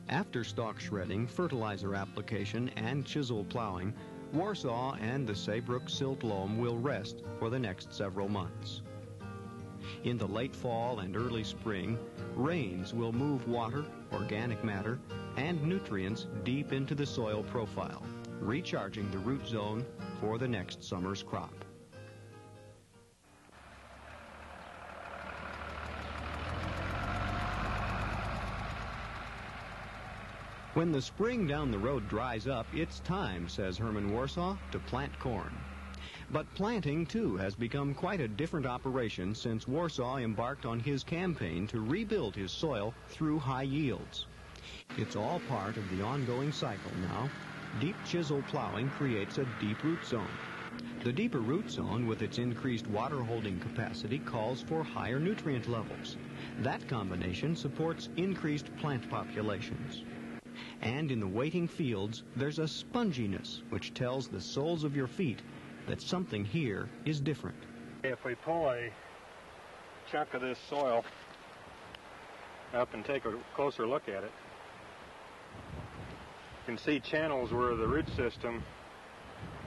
After stalk shredding, fertilizer application, and chisel plowing, Warsaw and the Saybrook silt loam will rest for the next several months. In the late fall and early spring, rains will move water, organic matter, and nutrients deep into the soil profile, recharging the root zone for the next summer's crop. When the spring down the road dries up, it's time, says Herman Warsaw, to plant corn. But planting, too, has become quite a different operation since Warsaw embarked on his campaign to rebuild his soil through high yields. It's all part of the ongoing cycle now. Deep chisel plowing creates a deep root zone. The deeper root zone, with its increased water-holding capacity, calls for higher nutrient levels. That combination supports increased plant populations. And in the waiting fields, there's a sponginess which tells the soles of your feet that something here is different. If we pull a chunk of this soil up and take a closer look at it, you can see channels where the root system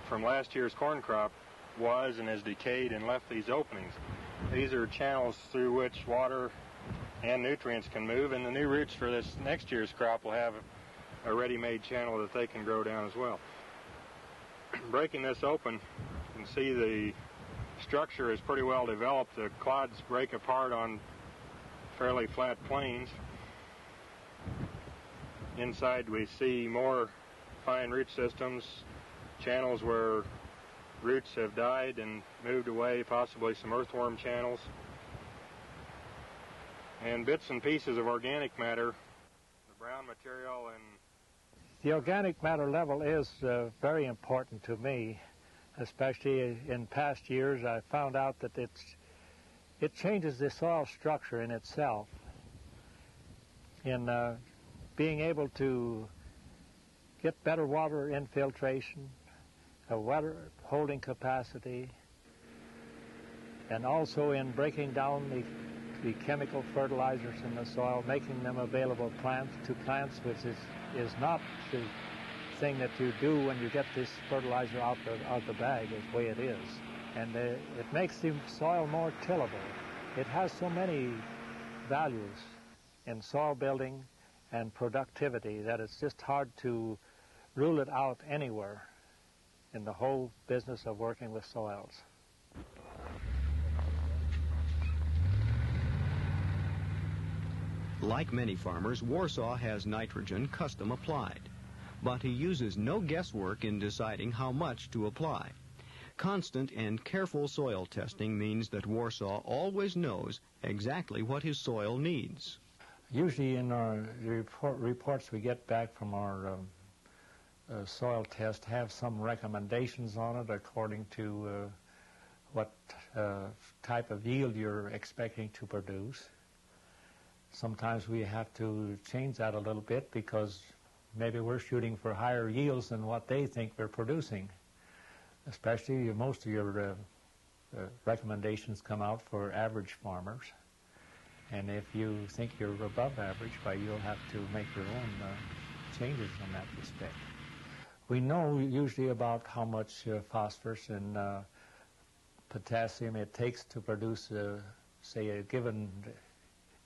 from last year's corn crop was and has decayed and left these openings. These are channels through which water and nutrients can move, and the new roots for this next year's crop will have a ready-made channel that they can grow down as well. Breaking this open, you can see the structure is pretty well developed. The clods break apart on fairly flat plains. Inside we see more fine root systems, channels where roots have died and moved away, possibly some earthworm channels, and bits and pieces of organic matter, the brown material. And the organic matter level is very important to me, especially in past years. I found out that it changes the soil structure in itself. In being able to get better water infiltration, a water holding capacity, and also in breaking down the chemical fertilizers in the soil, making them available to plants, which is not the thing that you do when you get this fertilizer out the bag, is the way it is. And it makes the soil more tillable. It has so many values in soil building and productivity that it's just hard to rule it out anywhere in the whole business of working with soils. Like many farmers, Warsaw has nitrogen custom applied, but he uses no guesswork in deciding how much to apply. Constant and careful soil testing means that Warsaw always knows exactly what his soil needs. Usually in our reports we get back from our soil test have some recommendations on it according to what type of yield you're expecting to produce. Sometimes we have to change that a little bit because maybe we're shooting for higher yields than what they think we're producing. Especially most of your recommendations come out for average farmers. And if you think you're above average, why you'll have to make your own changes in that respect. We know usually about how much phosphorus and potassium it takes to produce, say, a given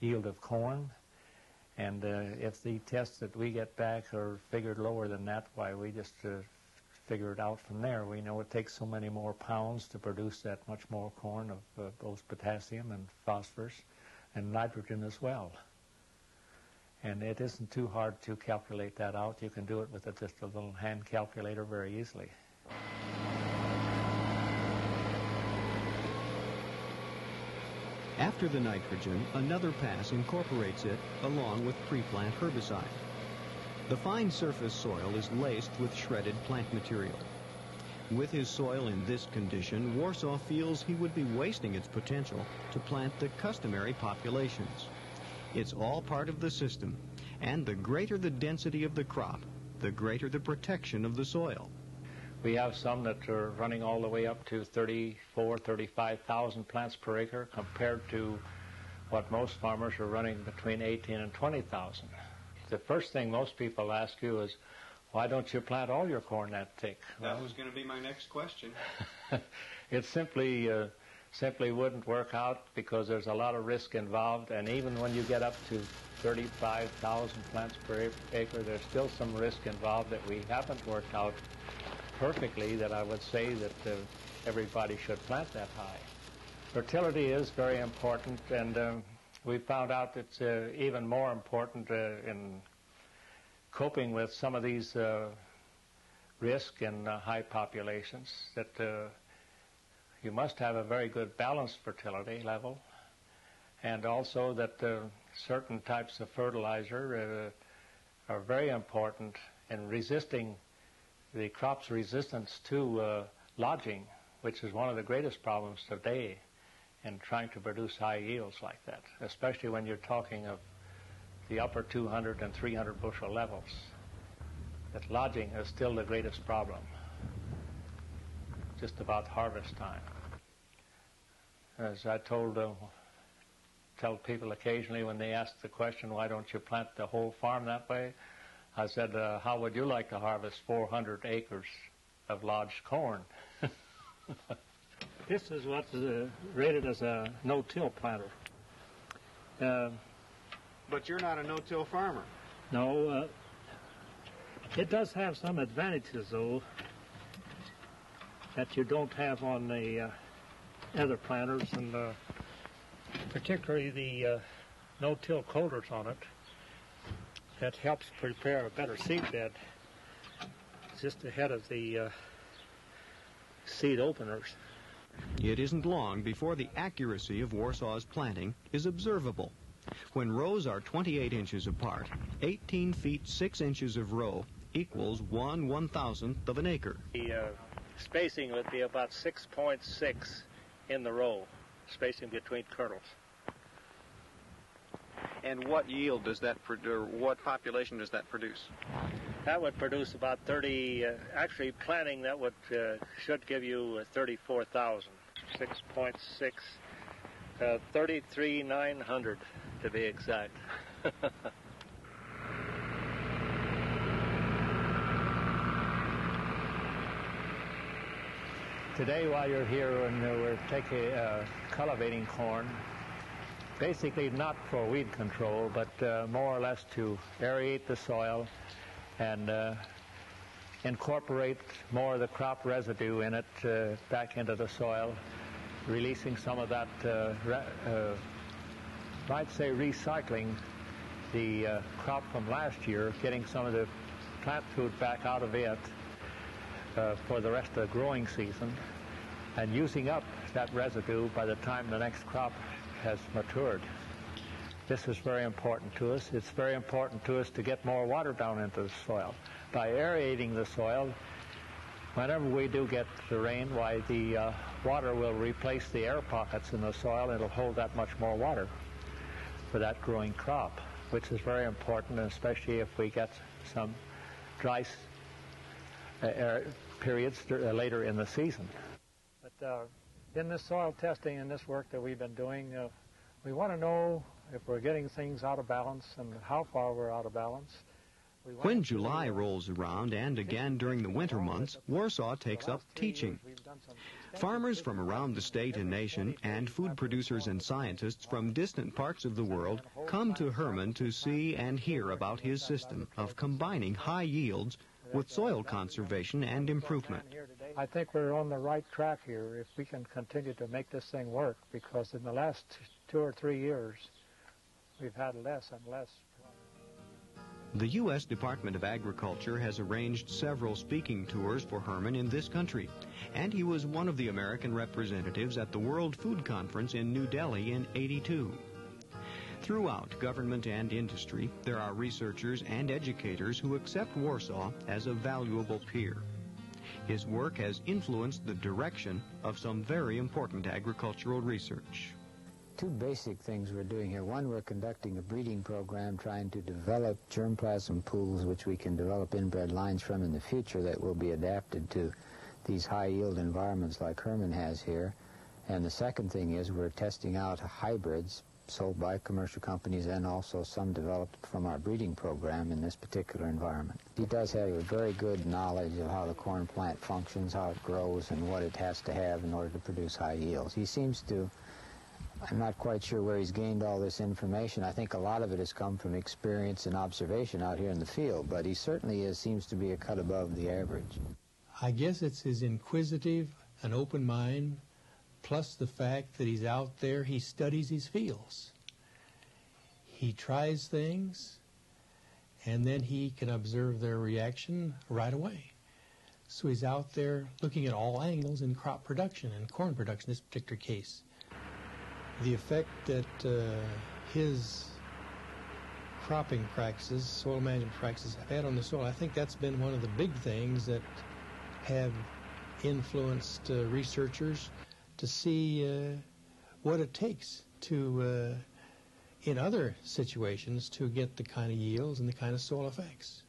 yield of corn, and if the tests that we get back are figured lower than that, why we just figure it out from there. We know it takes so many more pounds to produce that much more corn of both potassium and phosphorus and nitrogen as well. And it isn't too hard to calculate that out. You can do it with just a little hand calculator very easily. After the nitrogen, another pass incorporates it along with pre-plant herbicide. The fine surface soil is laced with shredded plant material. With his soil in this condition, Warsaw feels he would be wasting its potential to plant the customary populations. It's all part of the system, and the greater the density of the crop, the greater the protection of the soil. We have some that are running all the way up to 34,000, 35,000 plants per acre compared to what most farmers are running between 18 and 20,000. the first thing most people ask you is, why don't you plant all your corn that thick? That was going to be my next question. It simply wouldn't work out because there's a lot of risk involved, and even when you get up to 35,000 plants per acre, there's still some risk involved that we haven't worked out perfectly that I would say that everybody should plant that high. Fertility is very important, and we found out it's even more important in coping with some of these risk in high populations, that you must have a very good balanced fertility level, and also that certain types of fertilizer are very important in resisting the crop's resistance to lodging, which is one of the greatest problems today in trying to produce high yields like that, especially when you're talking of the upper 200 and 300 bushel levels. That lodging is still the greatest problem, just about harvest time. As I tell people occasionally when they ask the question, why don't you plant the whole farm that way? I said, how would you like to harvest 400 acres of lodged corn? This is what's rated as a no-till planter. But you're not a no-till farmer. No, it does have some advantages, though, that you don't have on the other planters, and particularly the no-till coaters on it. That helps prepare a better seed bed just ahead of the seed openers. It isn't long before the accuracy of Warsaw's planting is observable. When rows are 28 inches apart, 18 feet 6 inches of row equals 1/1000th of an acre. The spacing would be about 6.6 in the row, spacing between kernels. And what yield does that produce, what population does that produce? That would produce about 30, actually planting that would should give you 34,000, 6.6, 33,900 to be exact. Today, while you're here and we're cultivating corn, basically not for weed control, but more or less to aerate the soil and incorporate more of the crop residue in it back into the soil, releasing some of that, might say recycling the crop from last year, getting some of the plant food back out of it for the rest of the growing season, and using up that residue by the time the next crop has matured. This is very important to us. It's very important to us to get more water down into the soil. By aerating the soil, whenever we do get the rain, why the water will replace the air pockets in the soil, and it'll hold that much more water for that growing crop, which is very important, especially if we get some dry periods later in the season. But in this soil testing and this work that we've been doing, we want to know if we're getting things out of balance and how far we're out of balance. When July rolls around, and again during the winter months, Warsaw takes up teaching. Farmers from around the state and nation, and food producers and scientists from distant parts of the world come to Herman to see and hear about his system of combining high yields with soil conservation and improvement. I think we're on the right track here if we can continue to make this thing work, because in the last 2 or 3 years, we've had less and less. The U.S. Department of Agriculture has arranged several speaking tours for Herman in this country, and he was one of the American representatives at the World Food Conference in New Delhi in '82. Throughout government and industry, there are researchers and educators who accept Warsaw as a valuable peer. His work has influenced the direction of some very important agricultural research. Two basic things we're doing here. One, we're conducting a breeding program trying to develop germplasm pools which we can develop inbred lines from in the future that will be adapted to these high-yield environments like Herman has here. And the second thing is we're testing out hybrids sold by commercial companies and also some developed from our breeding program in this particular environment. He does have a very good knowledge of how the corn plant functions, how it grows, and what it has to have in order to produce high yields. He seems to, I'm not quite sure where he's gained all this information. I think a lot of it has come from experience and observation out here in the field, but he certainly seems to be a cut above the average. I guess it's his inquisitive and open mind, plus the fact that he's out there, he studies his fields. He tries things, and then he can observe their reaction right away. So he's out there looking at all angles in crop production and corn production in this particular case. The effect that his cropping practices, soil management practices have had on the soil, I think that's been one of the big things that have influenced researchers to see what it takes to, in other situations, to get the kind of yields and the kind of soil effects.